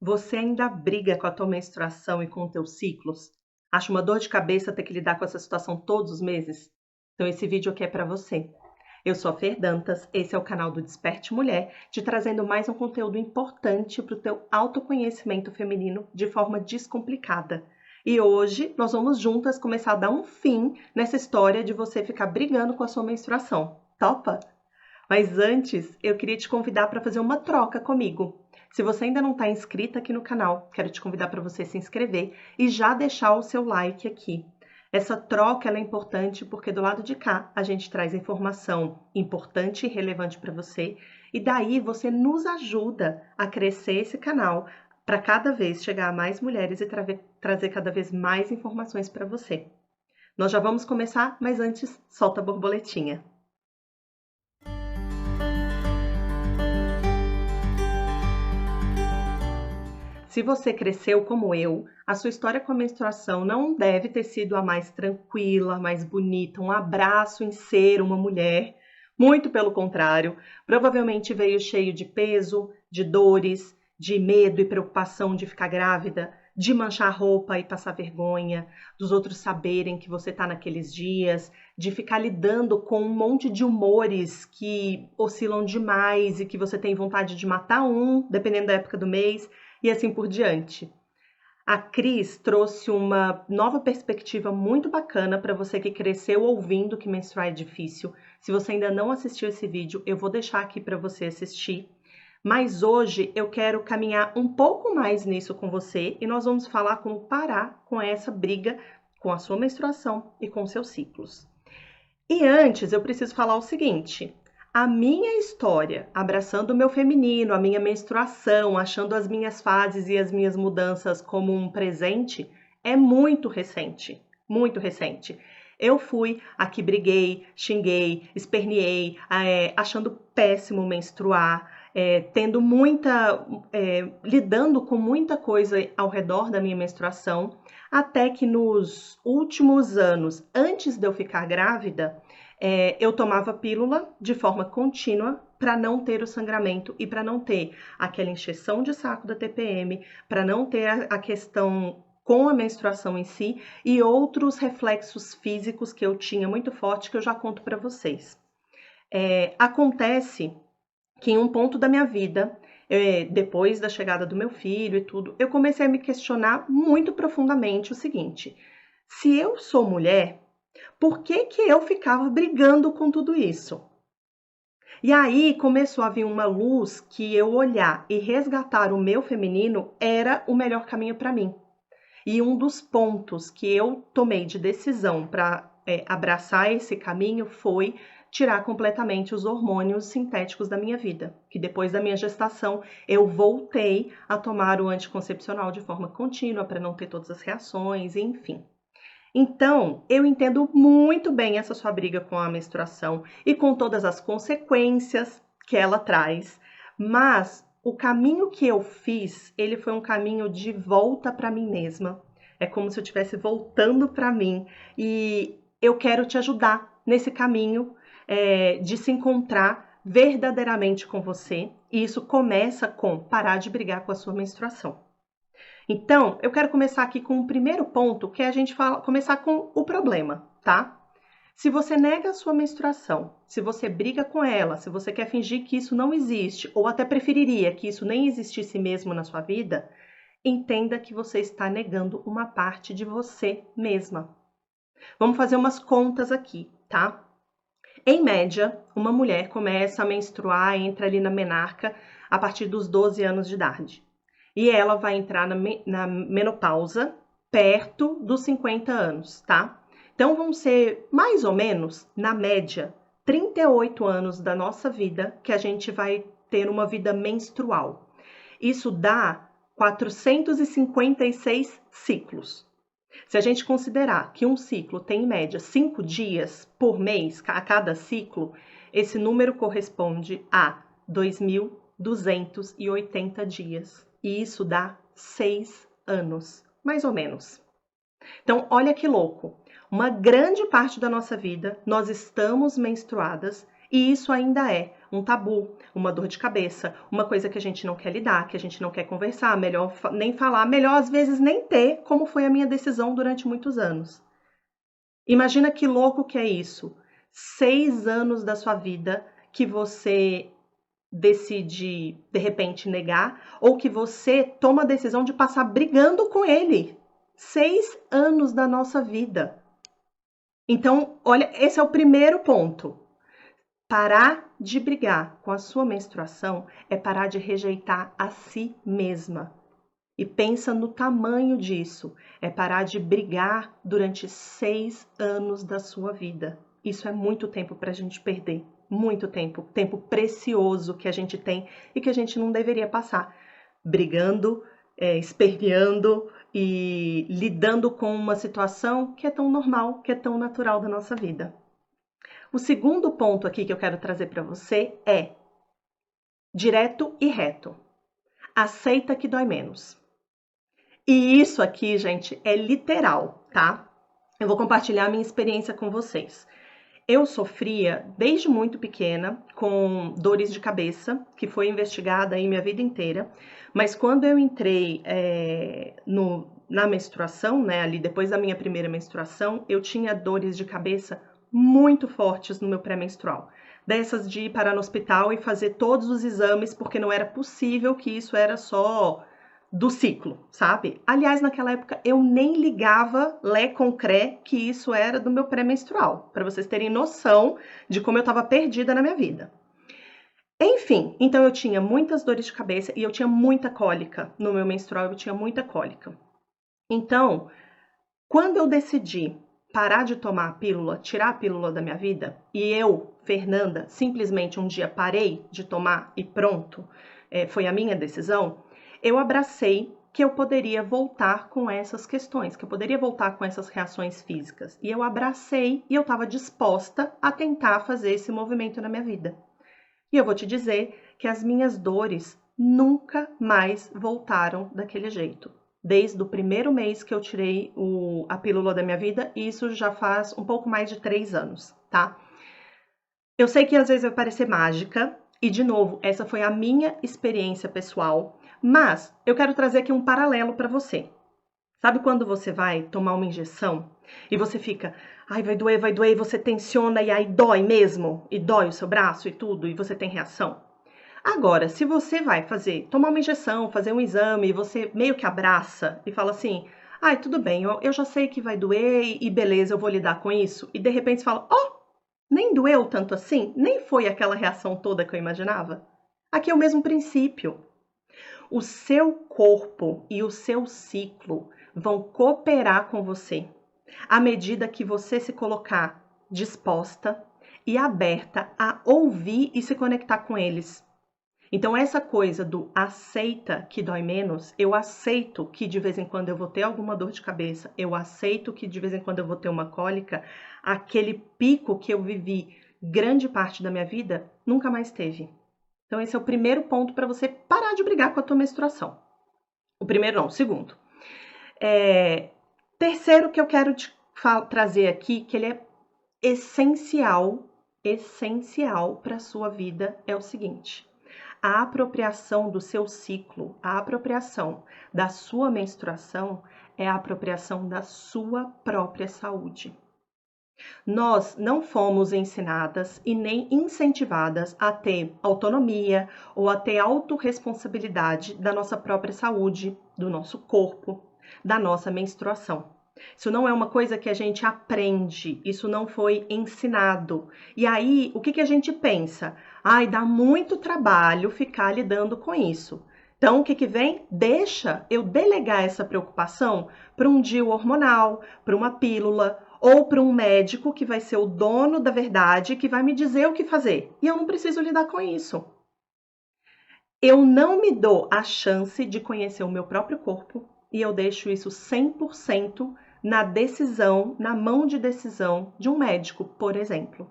Você ainda briga com a tua menstruação e com os teus ciclos? Acha uma dor de cabeça ter que lidar com essa situação todos os meses? Então esse vídeo aqui é para você. Eu sou a Fer Dantas, esse é o canal do Desperte Mulher, te trazendo mais um conteúdo importante para o teu autoconhecimento feminino de forma descomplicada. E hoje nós vamos juntas começar a dar um fim nessa história de você ficar brigando com a sua menstruação. Topa? Mas antes, eu queria te convidar para fazer uma troca comigo. Se você ainda não está inscrita aqui no canal, quero te convidar para você se inscrever e já deixar o seu like aqui. Essa troca ela é importante porque do lado de cá a gente traz informação importante e relevante para você e daí você nos ajuda a crescer esse canal para cada vez chegar a mais mulheres e trazer cada vez mais informações para você. Nós já vamos começar, mas antes solta a borboletinha. Se você cresceu como eu, a sua história com a menstruação não deve ter sido a mais tranquila, mais bonita, um abraço em ser uma mulher. Muito pelo contrário, provavelmente veio cheio de peso, de dores, de medo e preocupação de ficar grávida, de manchar a roupa e passar vergonha, dos outros saberem que você está naqueles dias, de ficar lidando com um monte de humores que oscilam demais e que você tem vontade de matar um, dependendo da época do mês e assim por diante. A Cris trouxe uma nova perspectiva muito bacana para você que cresceu ouvindo que menstruar é difícil. Se você ainda não assistiu esse vídeo, eu vou deixar aqui para você assistir. Mas hoje eu quero caminhar um pouco mais nisso com você e nós vamos falar como parar com essa briga com a sua menstruação e com seus ciclos. E antes eu preciso falar o seguinte: a minha história, abraçando o meu feminino, a minha menstruação, achando as minhas fases e as minhas mudanças como um presente, é muito recente, muito recente. Eu fui a que briguei, xinguei, esperneei, achando péssimo menstruar, lidando com muita coisa ao redor da minha menstruação, até que nos últimos anos, antes de eu ficar grávida, eu tomava pílula de forma contínua para não ter o sangramento e para não ter aquela encheção de saco da TPM, para não ter a questão com a menstruação em si e outros reflexos físicos que eu tinha muito forte que eu já conto para vocês. Acontece que em um ponto da minha vida, depois da chegada do meu filho e tudo, eu comecei a me questionar muito profundamente o seguinte: se eu sou mulher, por que que eu ficava brigando com tudo isso? E aí começou a vir uma luz que eu olhar e resgatar o meu feminino era o melhor caminho para mim. E um dos pontos que eu tomei de decisão para abraçar esse caminho foi tirar completamente os hormônios sintéticos da minha vida. Que depois da minha gestação eu voltei a tomar o anticoncepcional de forma contínua para não ter todas as reações, enfim. Então, eu entendo muito bem essa sua briga com a menstruação e com todas as consequências que ela traz, mas o caminho que eu fiz, ele foi um caminho de volta para mim mesma. É como se eu estivesse voltando para mim e eu quero te ajudar nesse caminho de se encontrar verdadeiramente com você. E isso começa com parar de brigar com a sua menstruação. Então, eu quero começar aqui com o primeiro ponto, que é a gente começar com o problema, tá? Se você nega a sua menstruação, se você briga com ela, se você quer fingir que isso não existe, ou até preferiria que isso nem existisse mesmo na sua vida, entenda que você está negando uma parte de você mesma. Vamos fazer umas contas aqui, tá? Em média, uma mulher começa a menstruar, entra ali na menarca a partir dos 12 anos de idade. E ela vai entrar na menopausa perto dos 50 anos, tá? Então vão ser mais ou menos, na média, 38 anos da nossa vida que a gente vai ter uma vida menstrual. Isso dá 456 ciclos. Se a gente considerar que um ciclo tem em média 5 dias por mês, a cada ciclo, esse número corresponde a 2.280 dias. E isso dá 6 anos, mais ou menos. Então, olha que louco. Uma grande parte da nossa vida, nós estamos menstruadas e isso ainda é um tabu, uma dor de cabeça, uma coisa que a gente não quer lidar, que a gente não quer conversar, melhor nem falar, melhor às vezes nem ter, como foi a minha decisão durante muitos anos. Imagina que louco que é isso. 6 anos da sua vida que você decide, de repente, negar, ou que você toma a decisão de passar brigando com ele. 6 anos da nossa vida. Então, olha, esse é o primeiro ponto. Parar de brigar com a sua menstruação é parar de rejeitar a si mesma. E pensa no tamanho disso. É parar de brigar durante 6 anos da sua vida. Isso é muito tempo para a gente perder. Muito tempo. Tempo precioso que a gente tem e que a gente não deveria passar. Brigando, esperneando e lidando com uma situação que é tão normal, que é tão natural da nossa vida. O segundo ponto aqui que eu quero trazer para você é direto e reto. Aceita que dói menos. E isso aqui, gente, é literal, tá? Eu vou compartilhar a minha experiência com vocês. Eu sofria desde muito pequena com dores de cabeça, que foi investigada aí minha vida inteira, mas quando eu entrei na menstruação, né, ali depois da minha primeira menstruação, eu tinha dores de cabeça muito fortes no meu pré-menstrual. Dessas de ir parar no hospital e fazer todos os exames, porque não era possível que isso era só do ciclo, sabe? Aliás, naquela época eu nem ligava lé com cré que isso era do meu pré-menstrual, para vocês terem noção de como eu estava perdida na minha vida. Enfim, então eu tinha muitas dores de cabeça e eu tinha muita cólica no meu menstrual, eu tinha muita cólica. Então, quando eu decidi parar de tomar a pílula, tirar a pílula da minha vida, e eu, Fernanda, simplesmente um dia parei de tomar e pronto, foi a minha decisão, eu abracei que eu poderia voltar com essas questões, que eu poderia voltar com essas reações físicas. E eu abracei e eu estava disposta a tentar fazer esse movimento na minha vida. E eu vou te dizer que as minhas dores nunca mais voltaram daquele jeito. Desde o primeiro mês que eu tirei a pílula da minha vida, e isso já faz um pouco mais de 3 anos, tá? Eu sei que às vezes vai parecer mágica, e de novo, essa foi a minha experiência pessoal, mas eu quero trazer aqui um paralelo para você. Sabe quando você vai tomar uma injeção e você fica, ai, vai doer, e você tensiona e aí dói mesmo, e dói o seu braço e tudo, e você tem reação? Agora, se você vai tomar uma injeção, fazer um exame, e você meio que abraça e fala assim, ai, tudo bem, eu já sei que vai doer e beleza, eu vou lidar com isso, e de repente você fala, nem doeu tanto assim? Nem foi aquela reação toda que eu imaginava? Aqui é o mesmo princípio. O seu corpo e o seu ciclo vão cooperar com você à medida que você se colocar disposta e aberta a ouvir e se conectar com eles. Então, essa coisa do aceita que dói menos, eu aceito que de vez em quando eu vou ter alguma dor de cabeça, eu aceito que de vez em quando eu vou ter uma cólica, aquele pico que eu vivi grande parte da minha vida nunca mais teve. Então, esse é o primeiro ponto para você parar de brigar com a tua menstruação. O primeiro não, o segundo. Terceiro que eu quero te trazer aqui, que ele é essencial para a sua vida, é o seguinte. A apropriação do seu ciclo, a apropriação da sua menstruação é a apropriação da sua própria saúde. Nós não fomos ensinadas e nem incentivadas a ter autonomia ou a ter autorresponsabilidade da nossa própria saúde, do nosso corpo, da nossa menstruação. Isso não é uma coisa que a gente aprende, isso não foi ensinado. E aí, o que a gente pensa? Ai, dá muito trabalho ficar lidando com isso. Então, o que vem? Deixa eu delegar essa preocupação para um DIU hormonal, para uma pílula ou para um médico que vai ser o dono da verdade, que vai me dizer o que fazer. E eu não preciso lidar com isso. Eu não me dou a chance de conhecer o meu próprio corpo e eu deixo isso 100% na decisão, na mão de decisão de um médico, por exemplo.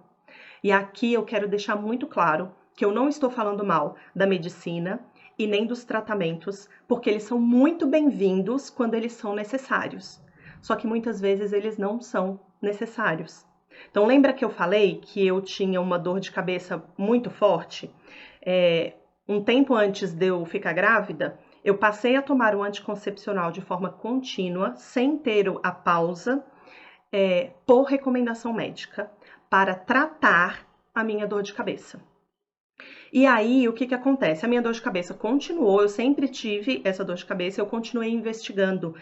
E aqui eu quero deixar muito claro que eu não estou falando mal da medicina e nem dos tratamentos, porque eles são muito bem-vindos quando eles são necessários. Só que muitas vezes eles não são necessários. Então, lembra que eu falei que eu tinha uma dor de cabeça muito forte? Um tempo antes de eu ficar grávida, eu passei a tomar o anticoncepcional de forma contínua, sem ter a pausa, por recomendação médica, para tratar a minha dor de cabeça. E aí, o que que acontece? A minha dor de cabeça continuou, eu sempre tive essa dor de cabeça, eu continuei investigando.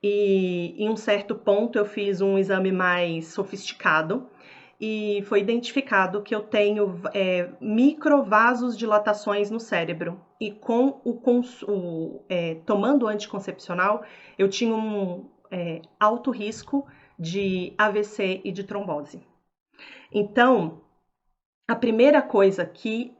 E em um certo ponto eu fiz um exame mais sofisticado e foi identificado que eu tenho microvasos dilatações no cérebro. E com tomando anticoncepcional, eu tinha um alto risco de AVC e de trombose. Então, a primeira coisa que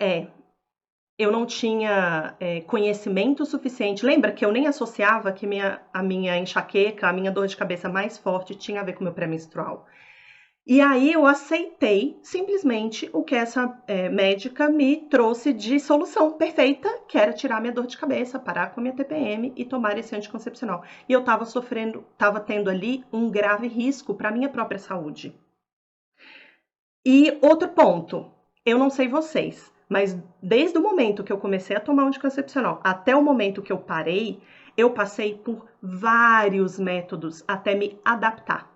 eu não tinha conhecimento suficiente. Lembra que eu nem associava que a minha enxaqueca, a minha dor de cabeça mais forte tinha a ver com o meu pré-menstrual. E aí eu aceitei simplesmente o que essa médica me trouxe de solução perfeita, que era tirar minha dor de cabeça, parar com a minha TPM e tomar esse anticoncepcional. E eu estava tendo ali um grave risco para a minha própria saúde. E outro ponto, eu não sei vocês, mas desde o momento que eu comecei a tomar um anticoncepcional até o momento que eu parei, eu passei por vários métodos até me adaptar.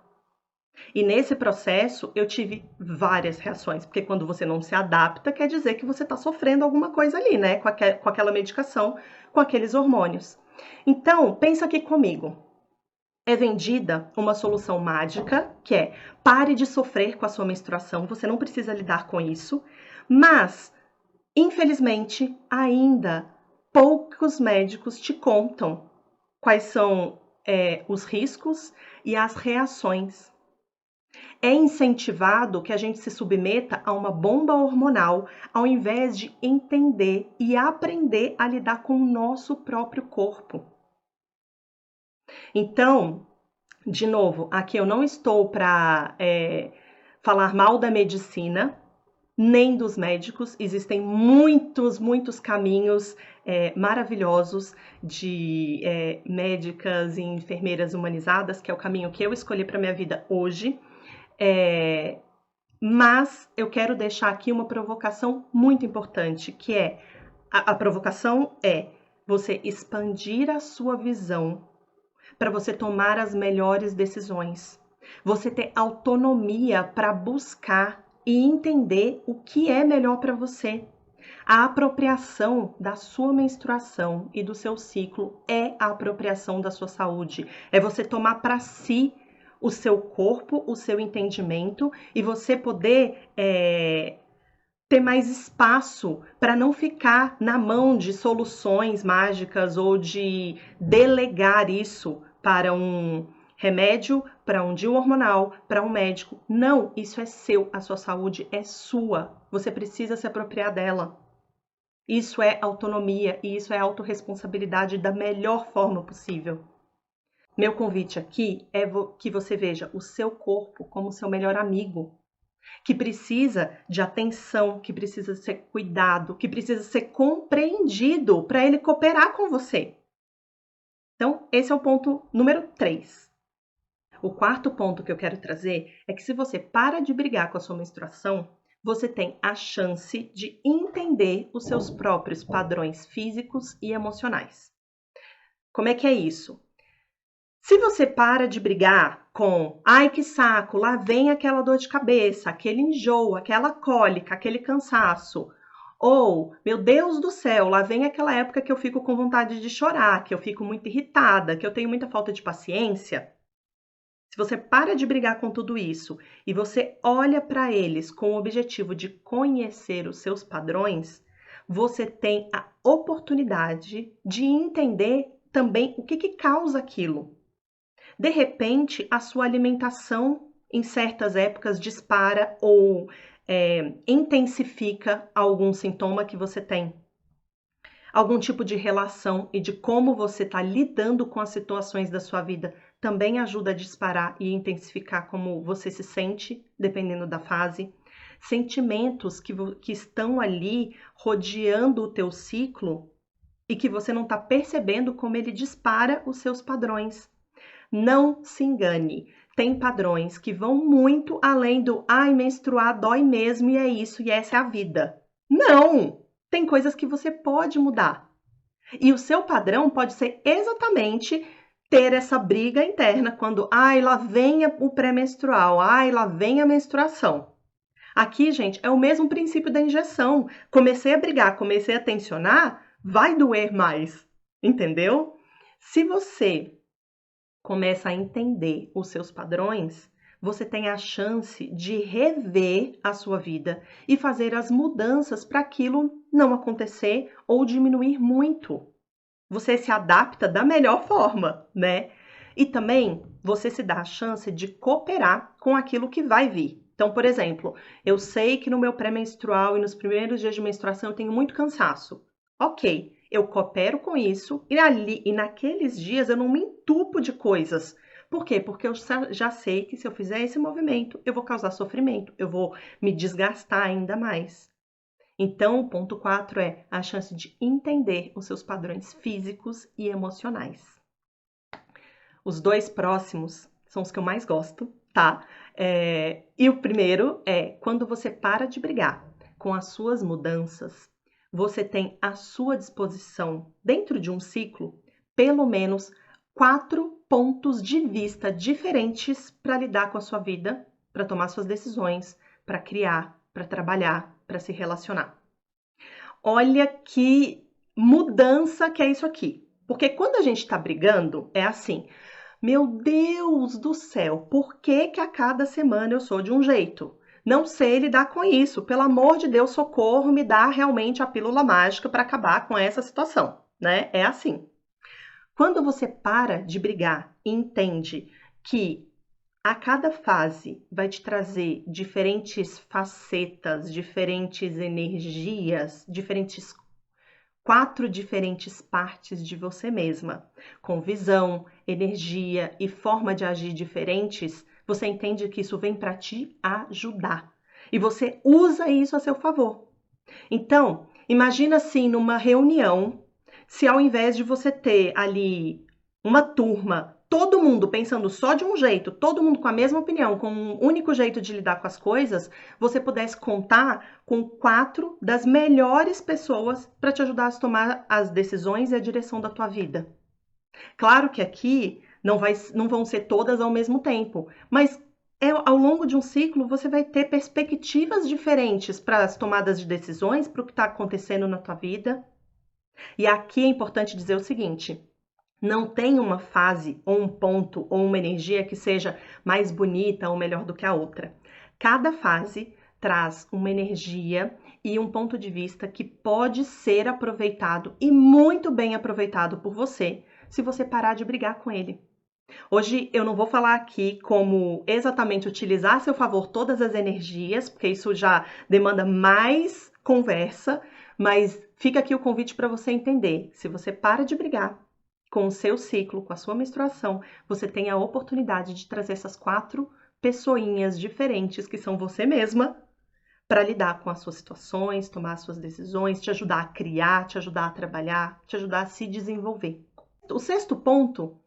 E nesse processo eu tive várias reações, porque quando você não se adapta, quer dizer que você está sofrendo alguma coisa ali, né? Com aquela medicação, com aqueles hormônios. Então, pensa aqui comigo. É vendida uma solução mágica, que é pare de sofrer com a sua menstruação, você não precisa lidar com isso, mas, infelizmente, ainda poucos médicos te contam quais são os riscos e as reações. É incentivado que a gente se submeta a uma bomba hormonal ao invés de entender e aprender a lidar com o nosso próprio corpo. Então, de novo, aqui eu não estou para falar mal da medicina, nem dos médicos. Existem muitos caminhos maravilhosos de médicas e enfermeiras humanizadas, que é o caminho que eu escolhi para minha vida hoje. Mas eu quero deixar aqui uma provocação muito importante, que é a provocação é você expandir a sua visão para você tomar as melhores decisões. Você ter autonomia para buscar e entender o que é melhor para você. A apropriação da sua menstruação e do seu ciclo é a apropriação da sua saúde. É você tomar para si o seu corpo, o seu entendimento e você poder ter mais espaço para não ficar na mão de soluções mágicas ou de delegar isso para um remédio, para um DIU hormonal, para um médico. Não, isso é seu, a sua saúde é sua. Você precisa se apropriar dela. Isso é autonomia e isso é autorresponsabilidade da melhor forma possível. Meu convite aqui é que você veja o seu corpo como seu melhor amigo, que precisa de atenção, que precisa ser cuidado, que precisa ser compreendido para ele cooperar com você. Então, esse é o ponto número 3. O quarto ponto que eu quero trazer é que se você para de brigar com a sua menstruação, você tem a chance de entender os seus próprios padrões físicos e emocionais. Como é que é isso? Se você para de brigar com, ai que saco, lá vem aquela dor de cabeça, aquele enjoo, aquela cólica, aquele cansaço, ou, meu Deus do céu, lá vem aquela época que eu fico com vontade de chorar, que eu fico muito irritada, que eu tenho muita falta de paciência. Se você para de brigar com tudo isso e você olha para eles com o objetivo de conhecer os seus padrões, você tem a oportunidade de entender também o que causa aquilo. De repente, a sua alimentação em certas épocas dispara ou intensifica algum sintoma que você tem. Algum tipo de relação e de como você está lidando com as situações da sua vida também ajuda a disparar e intensificar como você se sente, dependendo da fase. Sentimentos que estão ali rodeando o teu ciclo e que você não está percebendo como ele dispara os seus padrões. Não se engane. tem padrões que vão muito além do ai, menstruar dói mesmo e é isso, e essa é a vida. Não! Tem coisas que você pode mudar. E o seu padrão pode ser exatamente ter essa briga interna quando, ai, lá vem o pré-menstrual, ai, lá vem a menstruação. Aqui, gente, é o mesmo princípio da injeção. Comecei a brigar, comecei a tensionar, vai doer mais, entendeu? Se você começa a entender os seus padrões, você tem a chance de rever a sua vida e fazer as mudanças para aquilo não acontecer ou diminuir muito. Você se adapta da melhor forma, né? E também você se dá a chance de cooperar com aquilo que vai vir. Então, por exemplo, eu sei que no meu pré-menstrual e nos primeiros dias de menstruação eu tenho muito cansaço. Ok, eu coopero com isso e naqueles dias eu não me entupo de coisas. Por quê? Porque eu já sei que se eu fizer esse movimento, eu vou causar sofrimento, eu vou me desgastar ainda mais. Então, o ponto 4 é a chance de entender os seus padrões físicos e emocionais. Os dois próximos são os que eu mais gosto, tá? E o primeiro é quando você para de brigar com as suas mudanças, você tem à sua disposição, dentro de um ciclo, pelo menos 4 pontos de vista diferentes para lidar com a sua vida, para tomar suas decisões, para criar, para trabalhar, para se relacionar. Olha que mudança que é isso aqui. Porque quando a gente está brigando, é assim, meu Deus do céu, por que que a cada semana eu sou de um jeito? Não sei lidar com isso. Pelo amor de Deus, socorro, me dá realmente a pílula mágica para acabar com essa situação, né? É assim. Quando você para de brigar e entende que a cada fase vai te trazer diferentes facetas, diferentes energias, 4 diferentes partes de você mesma, com visão, energia e forma de agir diferentes, você entende que isso vem para te ajudar. E você usa isso a seu favor. Então, imagina assim, numa reunião, se ao invés de você ter ali uma turma, todo mundo pensando só de um jeito, todo mundo com a mesma opinião, com um único jeito de lidar com as coisas, você pudesse contar com 4 das melhores pessoas para te ajudar a tomar as decisões e a direção da tua vida. Claro que aqui não vão ser todas ao mesmo tempo, mas ao longo de um ciclo você vai ter perspectivas diferentes para as tomadas de decisões, para o que está acontecendo na tua vida. E aqui é importante dizer o seguinte: não tem uma fase, ou um ponto, ou uma energia que seja mais bonita ou melhor do que a outra. Cada fase traz uma energia e um ponto de vista que pode ser aproveitado e muito bem aproveitado por você, se você parar de brigar com ele. Hoje eu não vou falar aqui como exatamente utilizar a seu favor todas as energias, porque isso já demanda mais conversa, mas fica aqui o convite para você entender. Se você para de brigar com o seu ciclo, com a sua menstruação, você tem a oportunidade de trazer essas 4 pessoinhas diferentes que são você mesma para lidar com as suas situações, tomar as suas decisões, te ajudar a criar, te ajudar a trabalhar, te ajudar a se desenvolver. O 6º ponto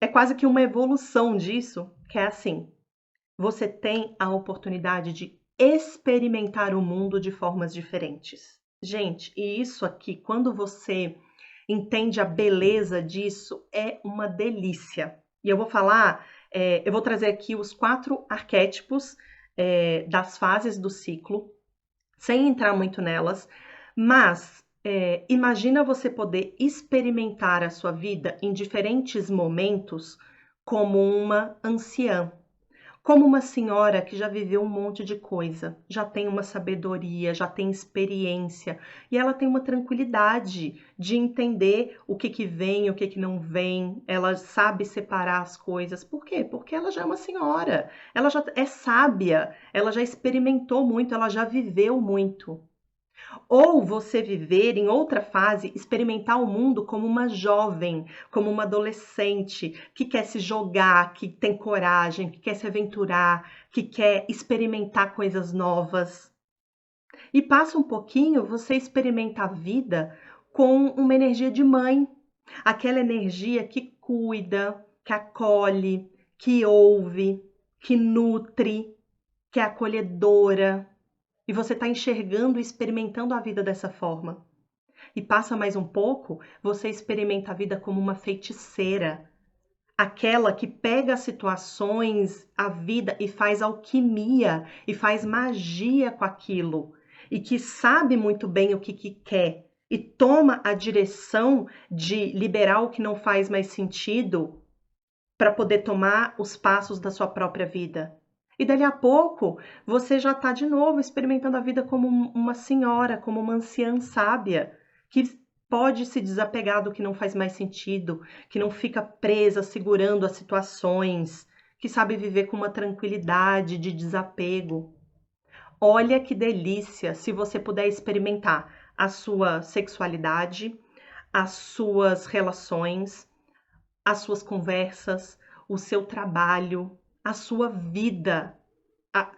é quase que uma evolução disso, que é assim: você tem a oportunidade de experimentar o mundo de formas diferentes. Gente, e isso aqui, quando você entende a beleza disso, é uma delícia. E eu vou falar, eu vou trazer aqui os 4 arquétipos das fases do ciclo, sem entrar muito nelas, mas imagina você poder experimentar a sua vida em diferentes momentos como uma anciã, como uma senhora que já viveu um monte de coisa, já tem uma sabedoria, já tem experiência, e ela tem uma tranquilidade de entender o que vem, o que não vem, ela sabe separar as coisas. Por quê? Porque ela já é uma senhora, ela já é sábia, ela já experimentou muito, ela já viveu muito. Ou você viver em outra fase, experimentar o mundo como uma jovem, como uma adolescente que quer se jogar, que tem coragem, que quer se aventurar, que quer experimentar coisas novas. E passa um pouquinho, você experimenta a vida com uma energia de mãe, aquela energia que cuida, que acolhe, que ouve, que nutre, que é acolhedora. E você está enxergando e experimentando a vida dessa forma. E passa mais um pouco, você experimenta a vida como uma feiticeira. Aquela que pega as situações, a vida e faz alquimia e faz magia com aquilo. E que sabe muito bem o que quer. E toma a direção de liberar o que não faz mais sentido para poder tomar os passos da sua própria vida. E dali a pouco, você já está de novo experimentando a vida como uma senhora, como uma anciã sábia, que pode se desapegar do que não faz mais sentido, que não fica presa segurando as situações, que sabe viver com uma tranquilidade de desapego. Olha que delícia se você puder experimentar a sua sexualidade, as suas relações, as suas conversas, o seu trabalho, a sua vida, a,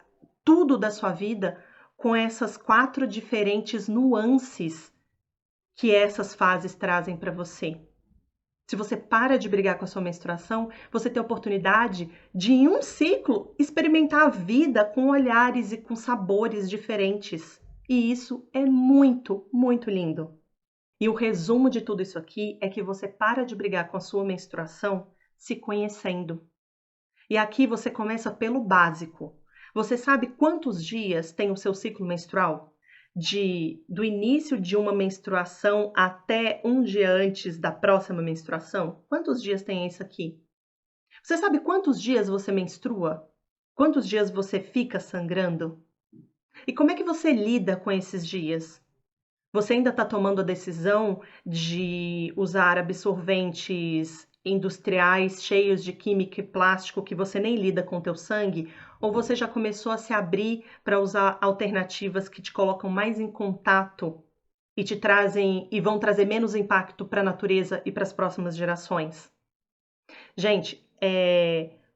tudo da sua vida com essas 4 diferentes nuances que essas fases trazem para você. Se você para de brigar com a sua menstruação, você tem a oportunidade de, em um ciclo, experimentar a vida com olhares e com sabores diferentes. E isso é muito, muito lindo. E o resumo de tudo isso aqui é que você para de brigar com a sua menstruação se conhecendo. E aqui você começa pelo básico. Você sabe quantos dias tem o seu ciclo menstrual? Do início de uma menstruação até um dia antes da próxima menstruação? Quantos dias tem isso aqui? Você sabe quantos dias você menstrua? Quantos dias você fica sangrando? E como é que você lida com esses dias? Você ainda está tomando a decisão de usar absorventes industriais cheios de química e plástico que você nem lida com o teu sangue? Ou você já começou a se abrir para usar alternativas que te colocam mais em contato e te trazem e vão trazer menos impacto para a natureza e para as próximas gerações? Gente,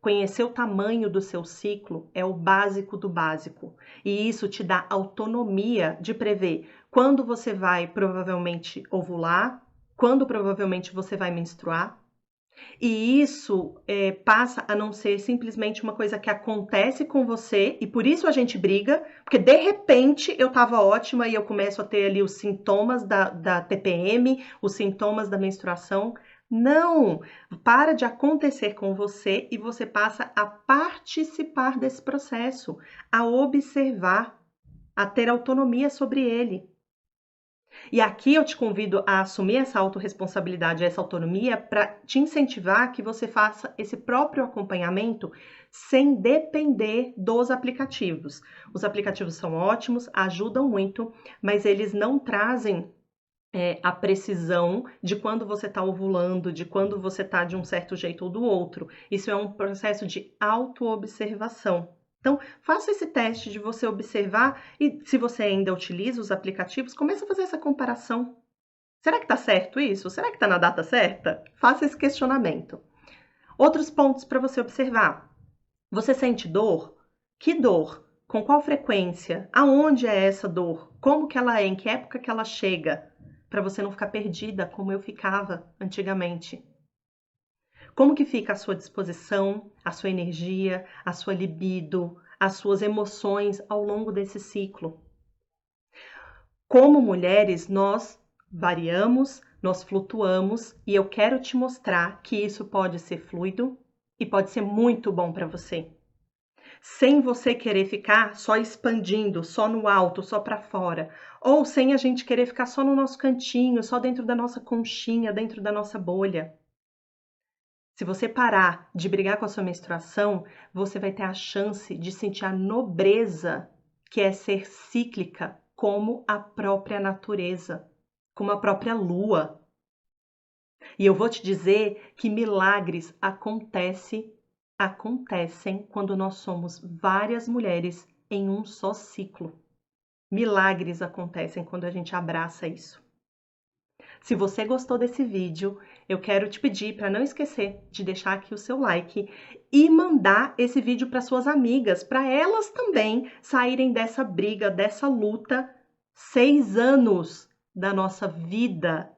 conhecer o tamanho do seu ciclo é o básico do básico. E isso te dá autonomia de prever quando você vai provavelmente ovular, quando provavelmente você vai menstruar. E isso passa a não ser simplesmente uma coisa que acontece com você, e por isso a gente briga, porque de repente eu tava ótima e eu começo a ter ali os sintomas da TPM, os sintomas da menstruação. Não! Para de acontecer com você e você passa a participar desse processo, a observar, a ter autonomia sobre ele. E aqui eu te convido a assumir essa autorresponsabilidade, essa autonomia, para te incentivar a que você faça esse próprio acompanhamento sem depender dos aplicativos. Os aplicativos são ótimos, ajudam muito, mas eles não trazem a precisão de quando você está ovulando, de quando você está de um certo jeito ou do outro. Isso é um processo de autoobservação. Então, faça esse teste de você observar e, se você ainda utiliza os aplicativos, comece a fazer essa comparação. Será que está certo isso? Será que está na data certa? Faça esse questionamento. Outros pontos para você observar. Você sente dor? Que dor? Com qual frequência? Aonde é essa dor? Como que ela é? Em que época que ela chega? Para você não ficar perdida como eu ficava antigamente. Como que fica a sua disposição, a sua energia, a sua libido, as suas emoções ao longo desse ciclo? Como mulheres, nós variamos, nós flutuamos e eu quero te mostrar que isso pode ser fluido e pode ser muito bom para você. Sem você querer ficar só expandindo, só no alto, só para fora, ou sem a gente querer ficar só no nosso cantinho, só dentro da nossa conchinha, dentro da nossa bolha. Se você parar de brigar com a sua menstruação, você vai ter a chance de sentir a nobreza que é ser cíclica, como a própria natureza, como a própria lua. E eu vou te dizer que milagres acontecem quando nós somos várias mulheres em um só ciclo. Milagres acontecem quando a gente abraça isso. Se você gostou desse vídeo, eu quero te pedir para não esquecer de deixar aqui o seu like e mandar esse vídeo para suas amigas, para elas também saírem dessa briga, dessa luta. 6 anos da nossa vida,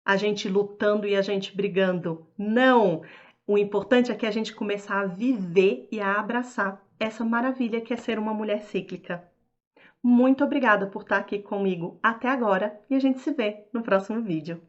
a gente lutando e a gente brigando. Não! O importante é que a gente começar a viver e a abraçar essa maravilha que é ser uma mulher cíclica. Muito obrigada por estar aqui comigo até agora e a gente se vê no próximo vídeo.